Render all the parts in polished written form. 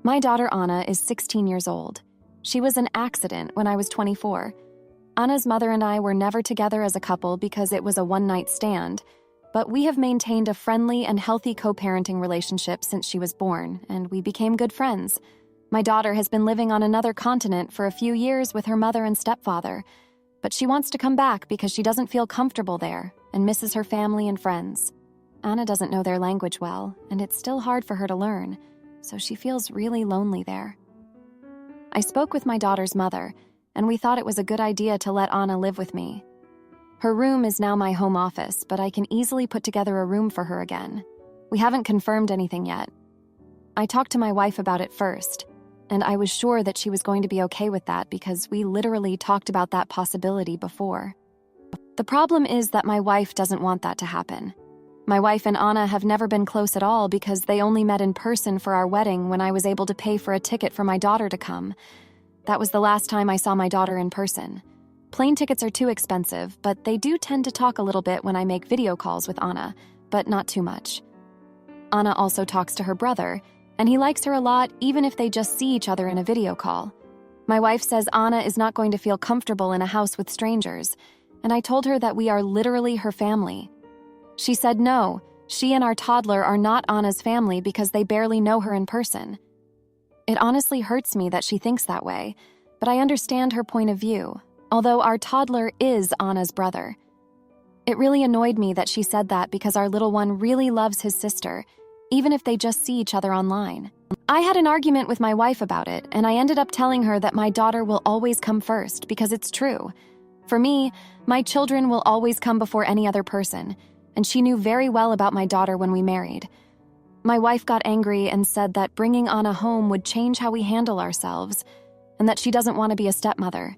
My daughter Anna is 16 years old. She was an accident when I was 24. Anna's mother and I were never together as a couple because it was a one-night stand, but we have maintained a friendly and healthy co-parenting relationship since she was born, and we became good friends. My daughter has been living on another continent for a few years with her mother and stepfather, but she wants to come back because she doesn't feel comfortable there and misses her family and friends. Anna doesn't know their language well, and it's still hard for her to learn, so she feels really lonely there. I spoke with my daughter's mother, and we thought it was a good idea to let Anna live with me. Her room is now my home office, but I can easily put together a room for her again. We haven't confirmed anything yet. I talked to my wife about it first, and I was sure that she was going to be okay with that because we literally talked about that possibility before. The problem is that my wife doesn't want that to happen. My wife and Anna have never been close at all because they only met in person for our wedding when I was able to pay for a ticket for my daughter to come. That was the last time I saw my daughter in person. Plane tickets are too expensive, but they do tend to talk a little bit when I make video calls with Anna, but not too much. Anna also talks to her brother, and he likes her a lot even if they just see each other in a video call. My wife says Anna is not going to feel comfortable in a house with strangers, and I told her that we are literally her family. She said no, she and our toddler are not Anna's family because they barely know her in person. It honestly hurts me that she thinks that way, but I understand her point of view, although our toddler is Anna's brother. It really annoyed me that she said that because our little one really loves his sister, even if they just see each other online. I had an argument with my wife about it, and I ended up telling her that my daughter will always come first because it's true. For me, my children will always come before any other person, and she knew very well about my daughter when we married. My wife got angry and said that bringing Anna home would change how we handle ourselves, and that she doesn't want to be a stepmother.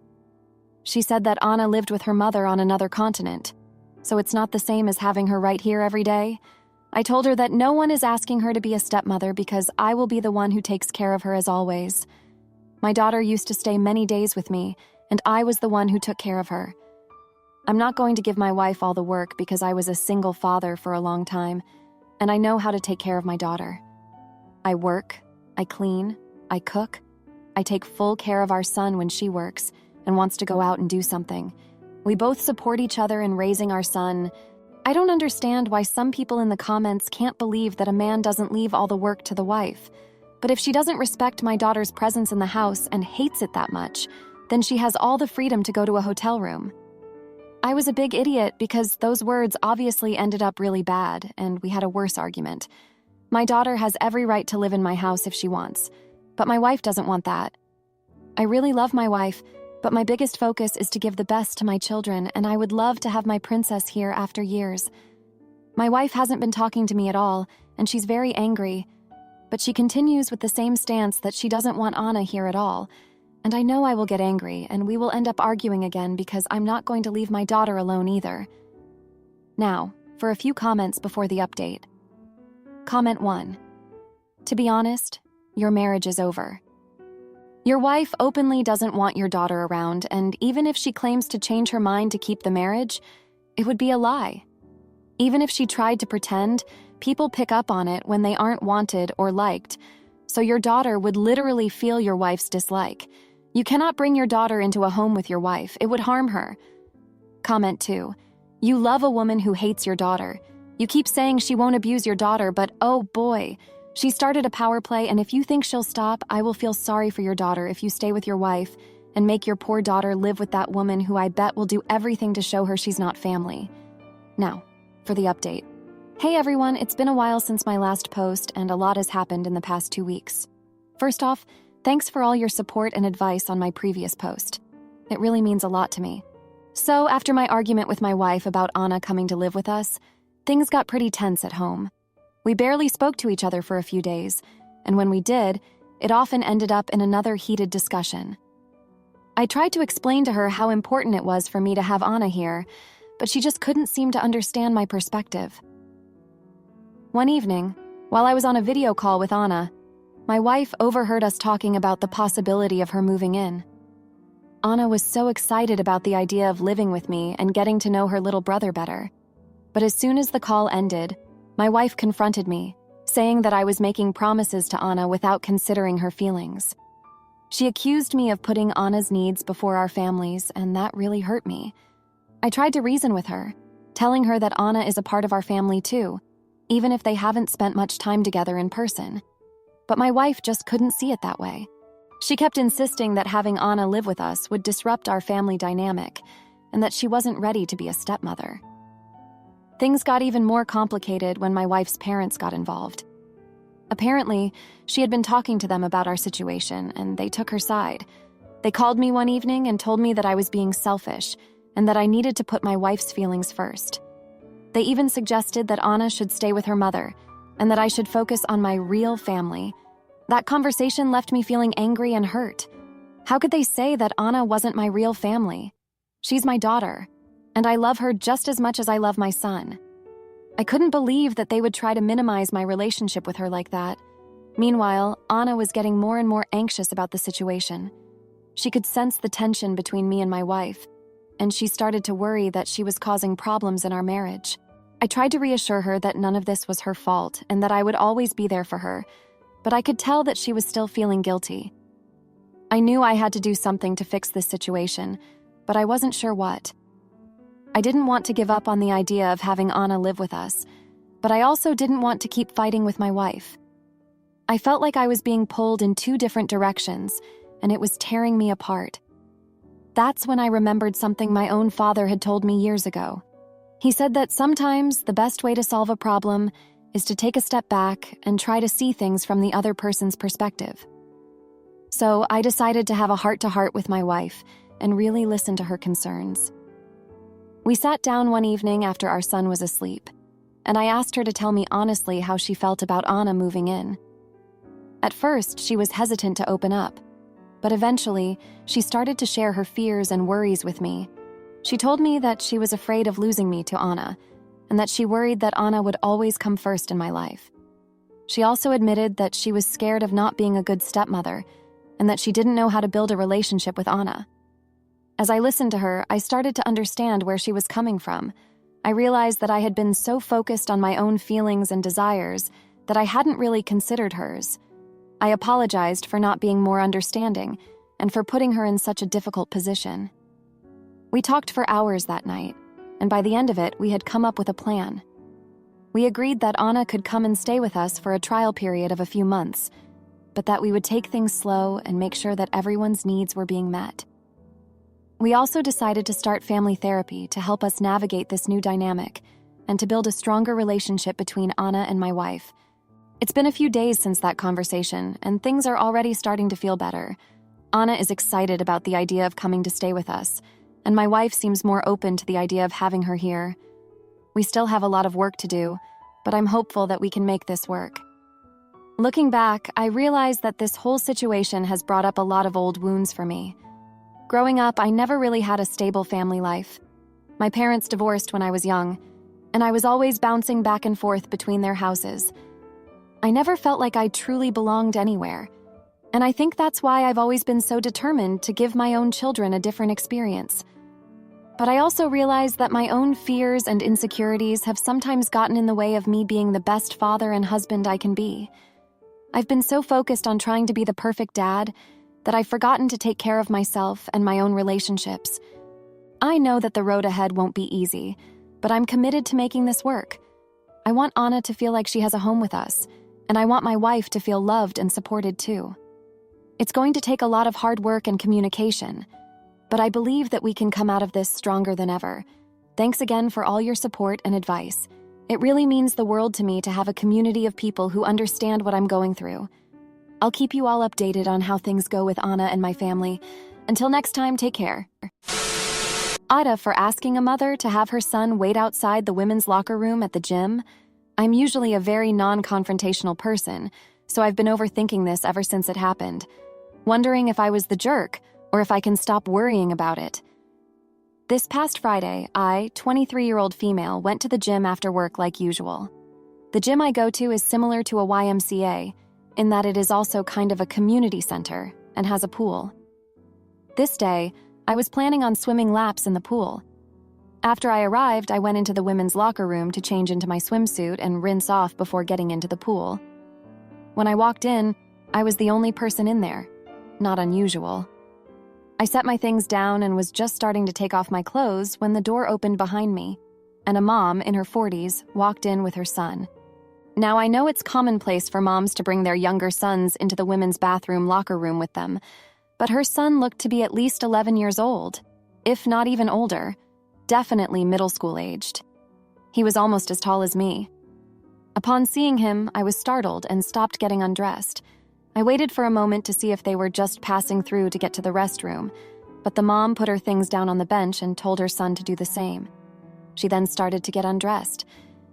She said that Anna lived with her mother on another continent, so it's not the same as having her right here every day. I told her that no one is asking her to be a stepmother because I will be the one who takes care of her as always. My daughter used to stay many days with me, and I was the one who took care of her. I'm not going to give my wife all the work because I was a single father for a long time, and I know how to take care of my daughter. I work, I clean, I cook, I take full care of our son when she works and wants to go out and do something. We both support each other in raising our son. I don't understand why some people in the comments can't believe that a man doesn't leave all the work to the wife. But if she doesn't respect my daughter's presence in the house and hates it that much, then she has all the freedom to go to a hotel room. I was a big idiot because those words obviously ended up really bad, and we had a worse argument. My daughter has every right to live in my house if she wants, but my wife doesn't want that. I really love my wife, but my biggest focus is to give the best to my children, and I would love to have my princess here after years. My wife hasn't been talking to me at all, and she's very angry, but she continues with the same stance that she doesn't want Anna here at all, and I know I will get angry, and we will end up arguing again because I'm not going to leave my daughter alone either. Now, for a few comments before the update. Comment 1. To be honest, your marriage is over. Your wife openly doesn't want your daughter around, and even if she claims to change her mind to keep the marriage, it would be a lie. Even if she tried to pretend, people pick up on it when they aren't wanted or liked, so your daughter would literally feel your wife's dislike. You cannot bring your daughter into a home with your wife. It would harm her. Comment 2. You love a woman who hates your daughter. You keep saying she won't abuse your daughter, but oh boy, she started a power play, and if you think she'll stop, I will feel sorry for your daughter if you stay with your wife and make your poor daughter live with that woman who I bet will do everything to show her she's not family. Now, for the update. Hey everyone, it's been a while since my last post, and a lot has happened in the past 2 weeks. First off, thanks for all your support and advice on my previous post. It really means a lot to me. So, after my argument with my wife about Anna coming to live with us, things got pretty tense at home. We barely spoke to each other for a few days, and when we did, it often ended up in another heated discussion. I tried to explain to her how important it was for me to have Anna here, but she just couldn't seem to understand my perspective. One evening, while I was on a video call with Anna, my wife overheard us talking about the possibility of her moving in. Anna was so excited about the idea of living with me and getting to know her little brother better. But as soon as the call ended, my wife confronted me, saying that I was making promises to Anna without considering her feelings. She accused me of putting Anna's needs before our family's, and that really hurt me. I tried to reason with her, telling her that Anna is a part of our family too, even if they haven't spent much time together in person. But my wife just couldn't see it that way. She kept insisting that having Anna live with us would disrupt our family dynamic, and that she wasn't ready to be a stepmother. Things got even more complicated when my wife's parents got involved. Apparently, she had been talking to them about our situation, and they took her side. They called me one evening and told me that I was being selfish, and that I needed to put my wife's feelings first. They even suggested that Anna should stay with her mother, and that I should focus on my real family. That conversation left me feeling angry and hurt. How could they say that Anna wasn't my real family? She's my daughter, and I love her just as much as I love my son. I couldn't believe that they would try to minimize my relationship with her like that. Meanwhile, Anna was getting more and more anxious about the situation. She could sense the tension between me and my wife, and she started to worry that she was causing problems in our marriage. I tried to reassure her that none of this was her fault and that I would always be there for her, but I could tell that she was still feeling guilty. I knew I had to do something to fix this situation, but I wasn't sure what. I didn't want to give up on the idea of having Anna live with us, but I also didn't want to keep fighting with my wife. I felt like I was being pulled in two different directions, and it was tearing me apart. That's when I remembered something my own father had told me years ago. He said that sometimes the best way to solve a problem is to take a step back and try to see things from the other person's perspective. So I decided to have a heart-to-heart with my wife and really listen to her concerns. We sat down one evening after our son was asleep, and I asked her to tell me honestly how she felt about Anna moving in. At first, she was hesitant to open up, but eventually, she started to share her fears and worries with me. She told me that she was afraid of losing me to Anna, and that she worried that Anna would always come first in my life. She also admitted that she was scared of not being a good stepmother, and that she didn't know how to build a relationship with Anna. As I listened to her, I started to understand where she was coming from. I realized that I had been so focused on my own feelings and desires that I hadn't really considered hers. I apologized for not being more understanding and for putting her in such a difficult position. We talked for hours that night, and by the end of it, we had come up with a plan. We agreed that Anna could come and stay with us for a trial period of a few months, but that we would take things slow and make sure that everyone's needs were being met. We also decided to start family therapy to help us navigate this new dynamic and to build a stronger relationship between Anna and my wife. It's been a few days since that conversation, and things are already starting to feel better. Anna is excited about the idea of coming to stay with us, and my wife seems more open to the idea of having her here. We still have a lot of work to do, but I'm hopeful that we can make this work. Looking back, I realize that this whole situation has brought up a lot of old wounds for me. Growing up, I never really had a stable family life. My parents divorced when I was young, and I was always bouncing back and forth between their houses. I never felt like I truly belonged anywhere, and I think that's why I've always been so determined to give my own children a different experience. But I also realize that my own fears and insecurities have sometimes gotten in the way of me being the best father and husband I can be. I've been so focused on trying to be the perfect dad that I've forgotten to take care of myself and my own relationships. I know that the road ahead won't be easy, but I'm committed to making this work. I want Anna to feel like she has a home with us, and I want my wife to feel loved and supported too. It's going to take a lot of hard work and communication, but I believe that we can come out of this stronger than ever. Thanks again for all your support and advice. It really means the world to me to have a community of people who understand what I'm going through. I'll keep you all updated on how things go with Anna and my family. Until next time, take care. Ada for asking a mother to have her son wait outside the women's locker room at the gym. I'm usually a very non-confrontational person, so I've been overthinking this ever since it happened, wondering if I was the jerk or if I can stop worrying about it. This past Friday, I, 23-year-old female, went to the gym after work like usual. The gym I go to is similar to a YMCA, in that it is also kind of a community center and has a pool. This day, I was planning on swimming laps in the pool. After I arrived, I went into the women's locker room to change into my swimsuit and rinse off before getting into the pool. When I walked in, I was the only person in there. Not unusual. I set my things down and was just starting to take off my clothes when the door opened behind me, and a mom in her 40s walked in with her son. Now, I know it's commonplace for moms to bring their younger sons into the women's bathroom locker room with them, but her son looked to be at least 11 years old, if not even older, definitely middle school aged. He was almost as tall as me. Upon seeing him, I was startled and stopped getting undressed. I waited for a moment to see if they were just passing through to get to the restroom, but the mom put her things down on the bench and told her son to do the same. She then started to get undressed.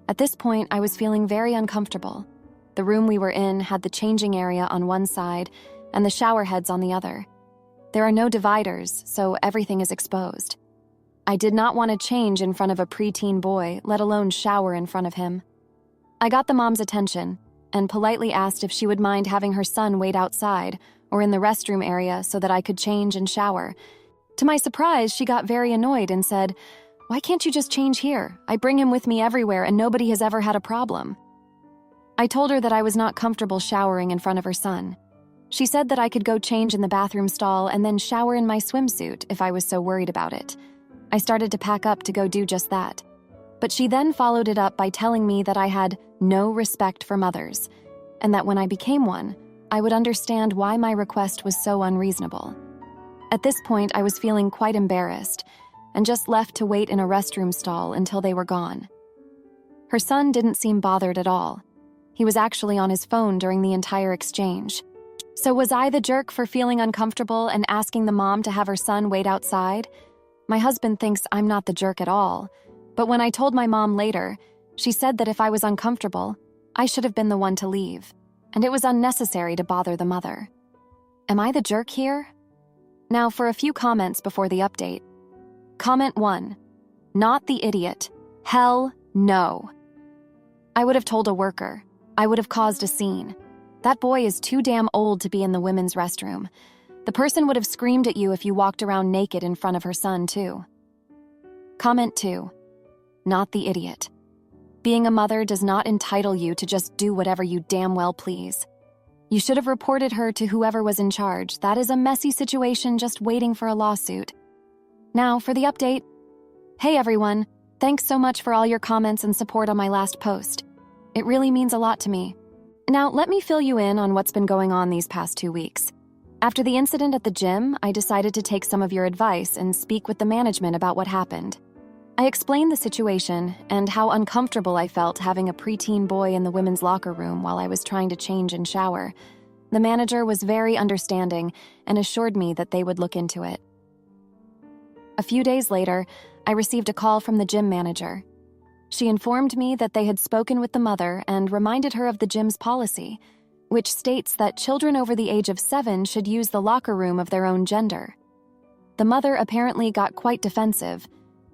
At this point, I was feeling very uncomfortable. The room we were in had the changing area on one side and the shower heads on the other. There are no dividers, so everything is exposed. I did not want to change in front of a preteen boy, let alone shower in front of him. I got the mom's attention and politely asked if she would mind having her son wait outside or in the restroom area so that I could change and shower. To my surprise, she got very annoyed and said, "Why can't you just change here? I bring him with me everywhere and nobody has ever had a problem." I told her that I was not comfortable showering in front of her son. She said that I could go change in the bathroom stall and then shower in my swimsuit if I was so worried about it. I started to pack up to go do just that. But she then followed it up by telling me that I had no respect for mothers, and that when I became one, I would understand why my request was so unreasonable. At this point, I was feeling quite embarrassed, and just left to wait in a restroom stall until they were gone. Her son didn't seem bothered at all. He was actually on his phone during the entire exchange. So was I the jerk for feeling uncomfortable and asking the mom to have her son wait outside? My husband thinks I'm not the jerk at all, but when I told my mom later, she said that if I was uncomfortable, I should have been the one to leave, and it was unnecessary to bother the mother. Am I the jerk here? Now for a few comments before the update. Comment 1. Not the idiot. Hell no. I would have told a worker. I would have caused a scene. That boy is too damn old to be in the women's restroom. The person would have screamed at you if you walked around naked in front of her son, too. Comment 2. Not the idiot. Being a mother does not entitle you to just do whatever you damn well please. You should have reported her to whoever was in charge. That is a messy situation just waiting for a lawsuit. Now for the update. Hey everyone, thanks so much for all your comments and support on my last post. It really means a lot to me. Now let me fill you in on what's been going on these past 2 weeks. After the incident at the gym, I decided to take some of your advice and speak with the management about what happened. I explained the situation and how uncomfortable I felt having a preteen boy in the women's locker room while I was trying to change and shower. The manager was very understanding and assured me that they would look into it. A few days later, I received a call from the gym manager. She informed me that they had spoken with the mother and reminded her of the gym's policy, which states that children over the age of 7 should use the locker room of their own gender. The mother apparently got quite defensive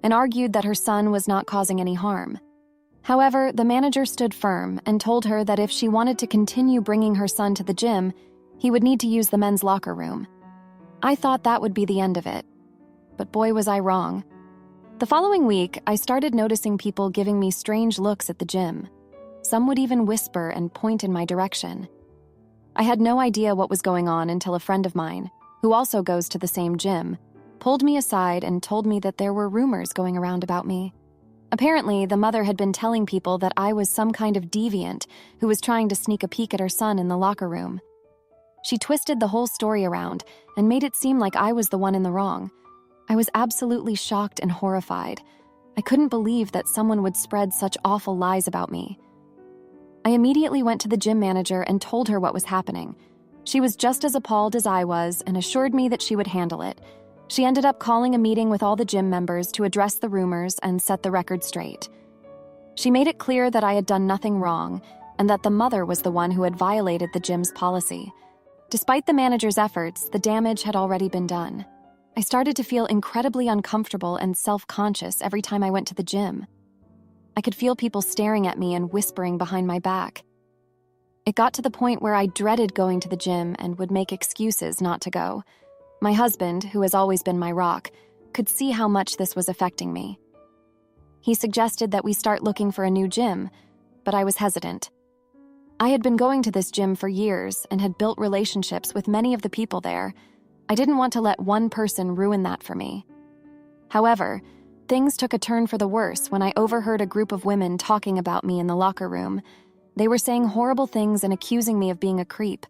and argued that her son was not causing any harm. However, the manager stood firm and told her that if she wanted to continue bringing her son to the gym, he would need to use the men's locker room. I thought that would be the end of it. But boy, was I wrong. The following week, I started noticing people giving me strange looks at the gym. Some would even whisper and point in my direction. I had no idea what was going on until a friend of mine, who also goes to the same gym, pulled me aside and told me that there were rumors going around about me. Apparently, the mother had been telling people that I was some kind of deviant who was trying to sneak a peek at her son in the locker room. She twisted the whole story around and made it seem like I was the one in the wrong. I was absolutely shocked and horrified. I couldn't believe that someone would spread such awful lies about me. I immediately went to the gym manager and told her what was happening. She was just as appalled as I was and assured me that she would handle it. She ended up calling a meeting with all the gym members to address the rumors and set the record straight. She made it clear that I had done nothing wrong and that the mother was the one who had violated the gym's policy. Despite the manager's efforts, the damage had already been done. I started to feel incredibly uncomfortable and self-conscious every time I went to the gym. I could feel people staring at me and whispering behind my back. It got to the point where I dreaded going to the gym and would make excuses not to go. My husband, who has always been my rock, could see how much this was affecting me. He suggested that we start looking for a new gym, but I was hesitant. I had been going to this gym for years and had built relationships with many of the people there. I didn't want to let one person ruin that for me. However, things took a turn for the worse when I overheard a group of women talking about me in the locker room. They were saying horrible things and accusing me of being a creep.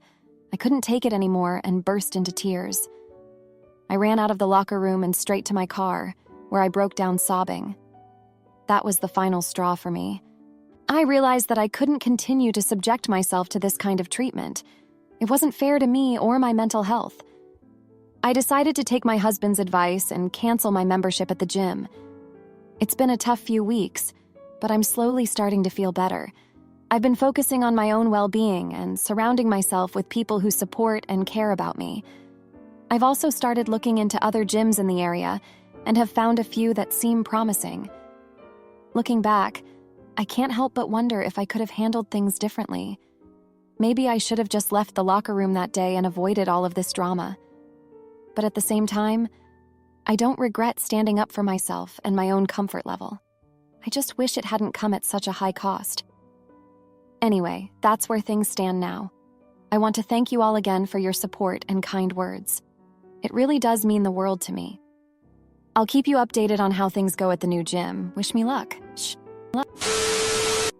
I couldn't take it anymore and burst into tears. I ran out of the locker room and straight to my car, where I broke down sobbing. That was the final straw for me. I realized that I couldn't continue to subject myself to this kind of treatment. It wasn't fair to me or my mental health. I decided to take my husband's advice and cancel my membership at the gym. It's been a tough few weeks, but I'm slowly starting to feel better. I've been focusing on my own well-being and surrounding myself with people who support and care about me. I've also started looking into other gyms in the area and have found a few that seem promising. Looking back, I can't help but wonder if I could have handled things differently. Maybe I should have just left the locker room that day and avoided all of this drama. But at the same time, I don't regret standing up for myself and my own comfort level. I just wish it hadn't come at such a high cost. Anyway, that's where things stand now. I want to thank you all again for your support and kind words. It really does mean the world to me. I'll keep you updated on how things go at the new gym. Wish me luck.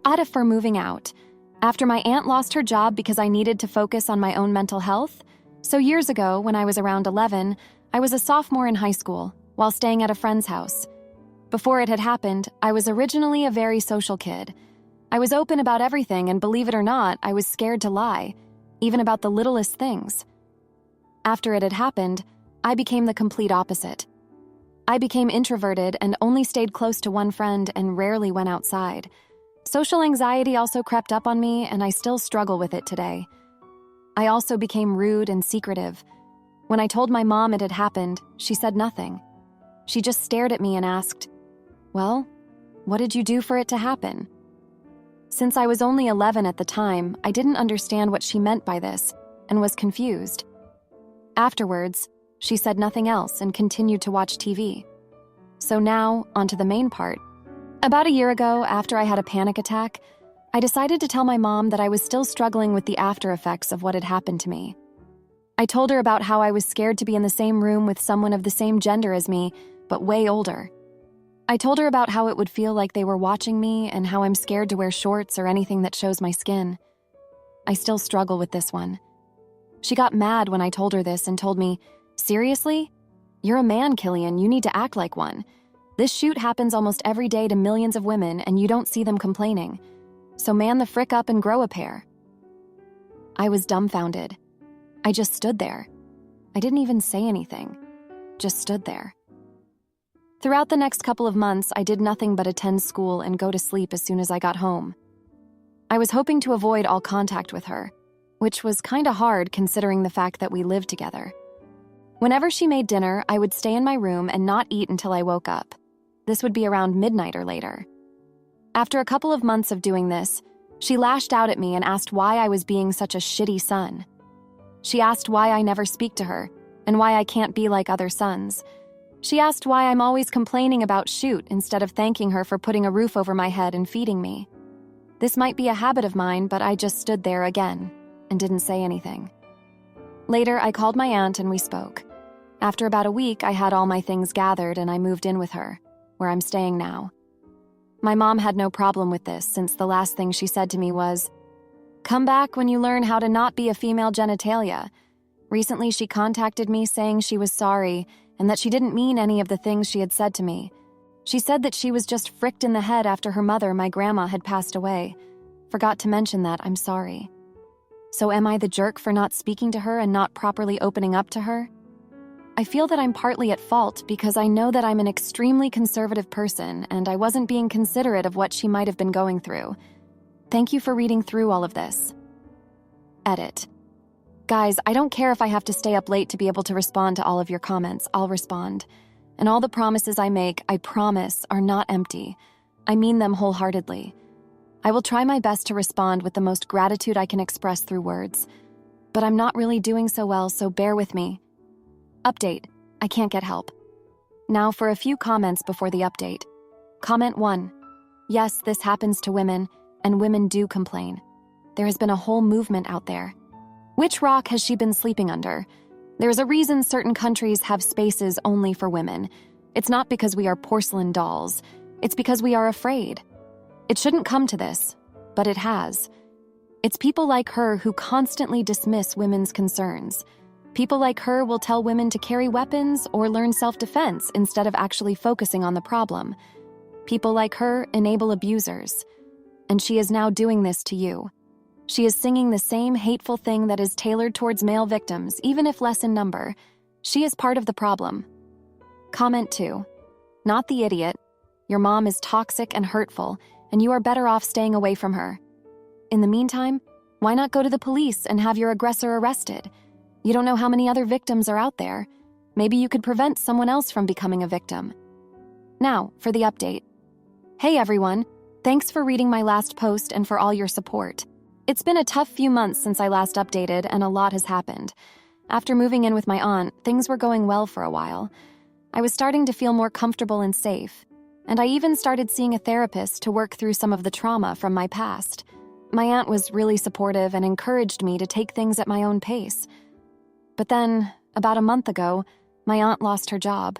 Ada for moving out. After my aunt lost her job because I needed to focus on my own mental health. So years ago, when I was around 11, I was a sophomore in high school while staying at a friend's house. Before it had happened, I was originally a very social kid. I was open about everything, and believe it or not, I was scared to lie, even about the littlest things. After it had happened, I became the complete opposite. I became introverted and only stayed close to one friend and rarely went outside. Social anxiety also crept up on me, and I still struggle with it today. I also became rude and secretive. When I told my mom it had happened, she said nothing. She just stared at me and asked, "Well, what did you do for it to happen?" Since I was only 11 at the time, I didn't understand what she meant by this and was confused. Afterwards, she said nothing else and continued to watch TV. So now, onto the main part. About a year ago, after I had a panic attack, I decided to tell my mom that I was still struggling with the after effects of what had happened to me. I told her about how I was scared to be in the same room with someone of the same gender as me, but way older. I told her about how it would feel like they were watching me and how I'm scared to wear shorts or anything that shows my skin. I still struggle with this one. She got mad when I told her this and told me, "Seriously? You're a man, Killian. You need to act like one. This shoot happens almost every day to millions of women, and you don't see them complaining. So man the frick up and grow a pair." I was dumbfounded. I just stood there. I didn't even say anything. Just stood there. Throughout the next couple of months, I did nothing but attend school and go to sleep as soon as I got home. I was hoping to avoid all contact with her, which was kinda hard considering the fact that we lived together. Whenever she made dinner, I would stay in my room and not eat until I woke up. This would be around midnight or later. After a couple of months of doing this, she lashed out at me and asked why I was being such a shitty son. She asked why I never speak to her and why I can't be like other sons. She asked why I'm always complaining about shoot instead of thanking her for putting a roof over my head and feeding me. This might be a habit of mine, but I just stood there again and didn't say anything. Later, I called my aunt and we spoke. After about a week, I had all my things gathered and I moved in with her, where I'm staying now. My mom had no problem with this since the last thing she said to me was, "Come back when you learn how to not be a female genitalia." Recently, she contacted me saying she was sorry and that she didn't mean any of the things she had said to me. She said that she was just fricked in the head after her mother, my grandma, had passed away. Forgot to mention that. I'm sorry. So am I the jerk for not speaking to her and not properly opening up to her? I feel that I'm partly at fault because I know that I'm an extremely conservative person and I wasn't being considerate of what she might have been going through. Thank you for reading through all of this. Edit. Guys, I don't care if I have to stay up late to be able to respond to all of your comments. I'll respond. And all the promises I make, I promise, are not empty. I mean them wholeheartedly. I will try my best to respond with the most gratitude I can express through words. But I'm not really doing so well, so bear with me. Update. I can't get help. Now for a few comments before the update. Comment 1. Yes, this happens to women, and women do complain. There has been a whole movement out there. Which rock has she been sleeping under? There's a reason certain countries have spaces only for women. It's not because we are porcelain dolls. It's because we are afraid. It shouldn't come to this, but it has. It's people like her who constantly dismiss women's concerns. People like her will tell women to carry weapons or learn self-defense instead of actually focusing on the problem. People like her enable abusers. And she is now doing this to you. She is singing the same hateful thing that is tailored towards male victims, even if less in number. She is part of the problem. Comment 2. Not the idiot. Your mom is toxic and hurtful, and you are better off staying away from her. In the meantime, why not go to the police and have your aggressor arrested? You don't know how many other victims are out there. Maybe you could prevent someone else from becoming a victim. Now, for the update. Hey everyone, thanks for reading my last post and for all your support. It's been a tough few months since I last updated and a lot has happened. After moving in with my aunt, things were going well for a while. I was starting to feel more comfortable and safe, and I even started seeing a therapist to work through some of the trauma from my past. My aunt was really supportive and encouraged me to take things at my own pace. But then, about a month ago, my aunt lost her job.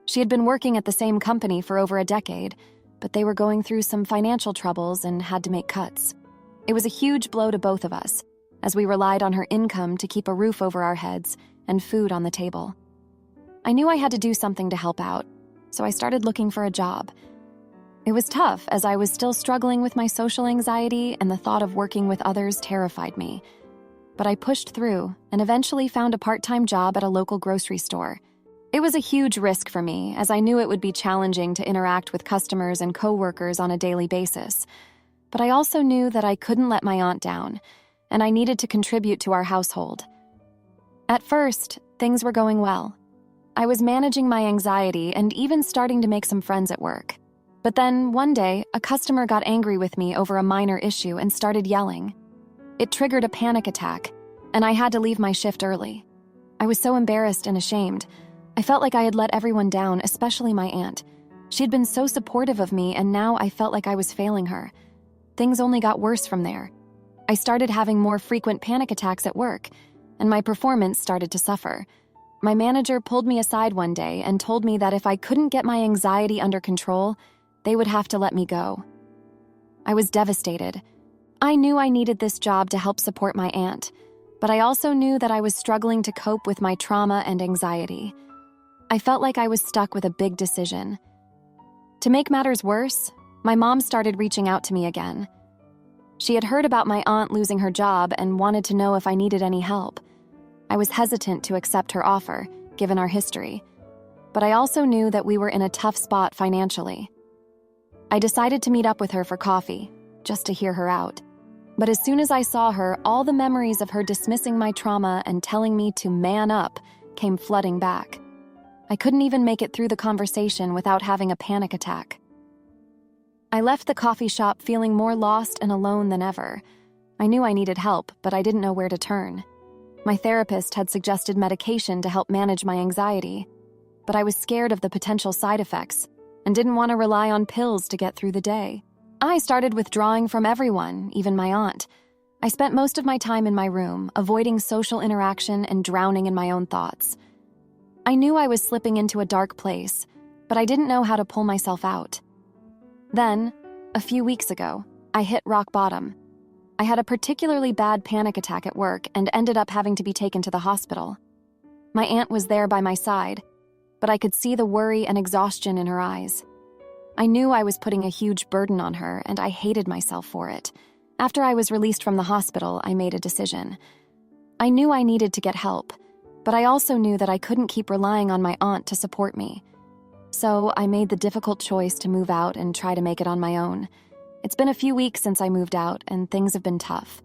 She had been working at the same company for over a decade, but they were going through some financial troubles and had to make cuts. It was a huge blow to both of us, as we relied on her income to keep a roof over our heads and food on the table. I knew I had to do something to help out, so I started looking for a job. It was tough, as I was still struggling with my social anxiety, and the thought of working with others terrified me. But I pushed through and eventually found a part-time job at a local grocery store. It was a huge risk for me, as I knew it would be challenging to interact with customers and coworkers on a daily basis. But I also knew that I couldn't let my aunt down, and I needed to contribute to our household. At first, things were going well. I was managing my anxiety and even starting to make some friends at work. But then, one day, a customer got angry with me over a minor issue and started yelling. It triggered a panic attack, and I had to leave my shift early. I was so embarrassed and ashamed. I felt like I had let everyone down, especially my aunt. She had been so supportive of me, and now I felt like I was failing her. Things only got worse from there. I started having more frequent panic attacks at work, and my performance started to suffer. My manager pulled me aside one day and told me that if I couldn't get my anxiety under control, they would have to let me go. I was devastated. I knew I needed this job to help support my aunt, but I also knew that I was struggling to cope with my trauma and anxiety. I felt like I was stuck with a big decision. To make matters worse, my mom started reaching out to me again. She had heard about my aunt losing her job and wanted to know if I needed any help. I was hesitant to accept her offer, given our history, but I also knew that we were in a tough spot financially. I decided to meet up with her for coffee, just to hear her out. But as soon as I saw her, all the memories of her dismissing my trauma and telling me to man up came flooding back. I couldn't even make it through the conversation without having a panic attack. I left the coffee shop feeling more lost and alone than ever. I knew I needed help, but I didn't know where to turn. My therapist had suggested medication to help manage my anxiety, but I was scared of the potential side effects and didn't want to rely on pills to get through the day. I started withdrawing from everyone, even my aunt. I spent most of my time in my room, avoiding social interaction and drowning in my own thoughts. I knew I was slipping into a dark place, but I didn't know how to pull myself out. Then, a few weeks ago, I hit rock bottom. I had a particularly bad panic attack at work and ended up having to be taken to the hospital. My aunt was there by my side, but I could see the worry and exhaustion in her eyes. I knew I was putting a huge burden on her, and I hated myself for it. After I was released from the hospital, I made a decision. I knew I needed to get help, but I also knew that I couldn't keep relying on my aunt to support me. So I made the difficult choice to move out and try to make it on my own. It's been a few weeks since I moved out, and things have been tough.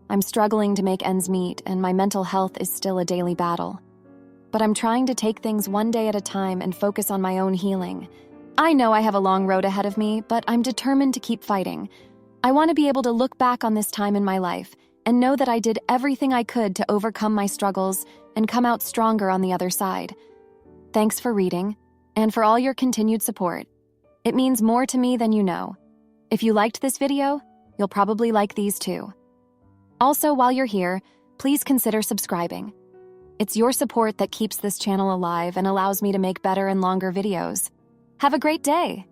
I'm struggling to make ends meet, and my mental health is still a daily battle. But I'm trying to take things one day at a time and focus on my own healing. I know I have a long road ahead of me, but I'm determined to keep fighting. I want to be able to look back on this time in my life and know that I did everything I could to overcome my struggles and come out stronger on the other side. Thanks for reading, and for all your continued support. It means more to me than you know. If you liked this video, you'll probably like these too. Also, while you're here, please consider subscribing. It's your support that keeps this channel alive and allows me to make better and longer videos. Have a great day!